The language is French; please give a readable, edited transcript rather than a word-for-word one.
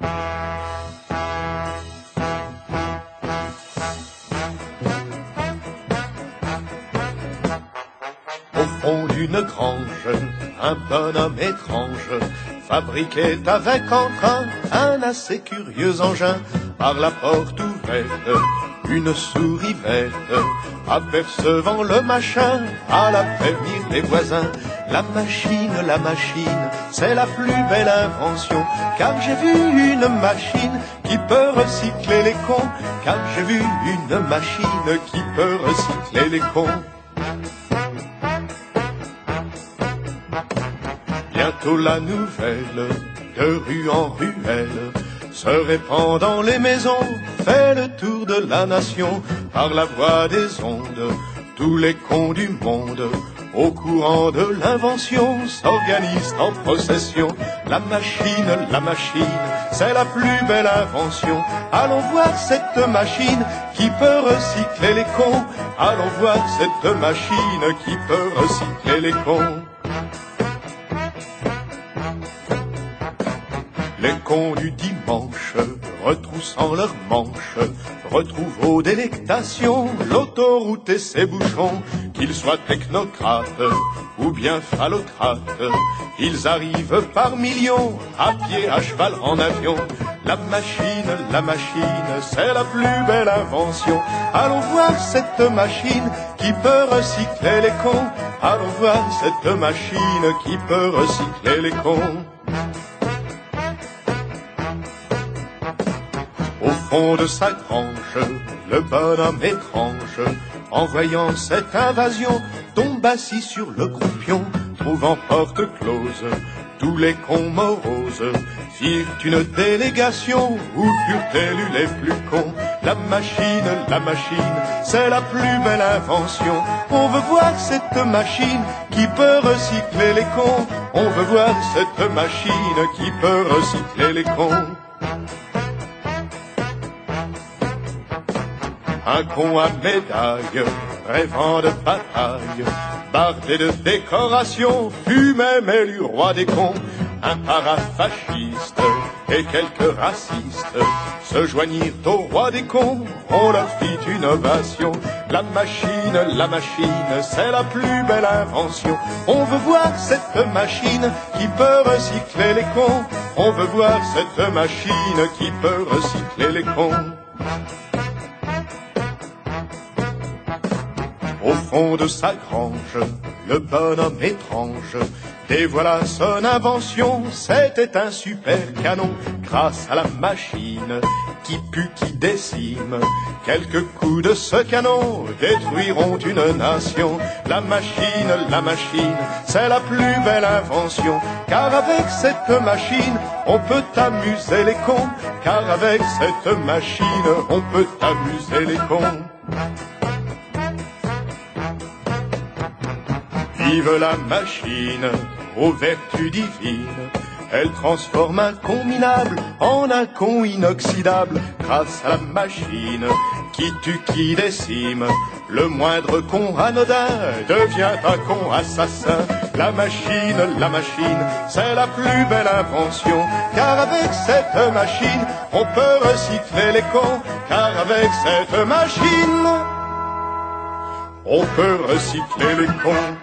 Au fond d'une grange, un bonhomme étrange fabriquait avec entrain un assez curieux engin. Par la porte ouverte, une souris verte, apercevant le machin, alla prévenir les voisins. La machine, c'est la plus belle invention, car j'ai vu une machine qui peut recycler les cons, car j'ai vu une machine qui peut recycler les cons. Bientôt la nouvelle, de rue en ruelle, se répand dans les maisons, fait le tour de la nation. Par la voix des ondes, tous les cons du monde, au courant de l'invention, s'organisent en procession. La machine, c'est la plus belle invention. Allons voir cette machine qui peut recycler les cons. Allons voir cette machine qui peut recycler les cons. Les cons du dimanche, retroussant leurs manches, retrouvent aux délectations l'autoroute et ses bouchons. Qu'ils soient technocrates ou bien phallocrates, ils arrivent par millions, à pied, à cheval, en avion. La machine, c'est la plus belle invention. Allons voir cette machine qui peut recycler les cons. Allons voir cette machine qui peut recycler les cons. Au fond de sa grange, le bonhomme étrange, en voyant cette invasion, tombe assis sur le croupion, trouvant porte close. Tous les cons moroses firent une délégation où furent élus les plus cons. La machine, c'est la plus belle invention. On veut voir cette machine qui peut recycler les cons. On veut voir cette machine qui peut recycler les cons. Un con à médaille, rêvant de bataille, bardé de décorations, fut même élu roi des cons. Un parafasciste et quelques racistes se joignirent au roi des cons, on leur fit une ovation. La machine, c'est la plus belle invention. On veut voir cette machine qui peut recycler les cons. On veut voir cette machine qui peut recycler les cons. Au fond de sa grange, le bonhomme étrange dévoila son invention. C'était un super canon grâce à la machine qui pue, qui décime. Quelques coups de ce canon détruiront une nation. La machine, c'est la plus belle invention, car avec cette machine, on peut amuser les cons. Car avec cette machine, on peut amuser les cons. Vive la machine, aux vertus divines, elle transforme un con minable en un con inoxydable. Grâce à la machine qui tue, qui décime, le moindre con anodin devient un con assassin. La machine, c'est la plus belle invention, car avec cette machine, on peut recycler les cons. Car avec cette machine, on peut recycler les cons.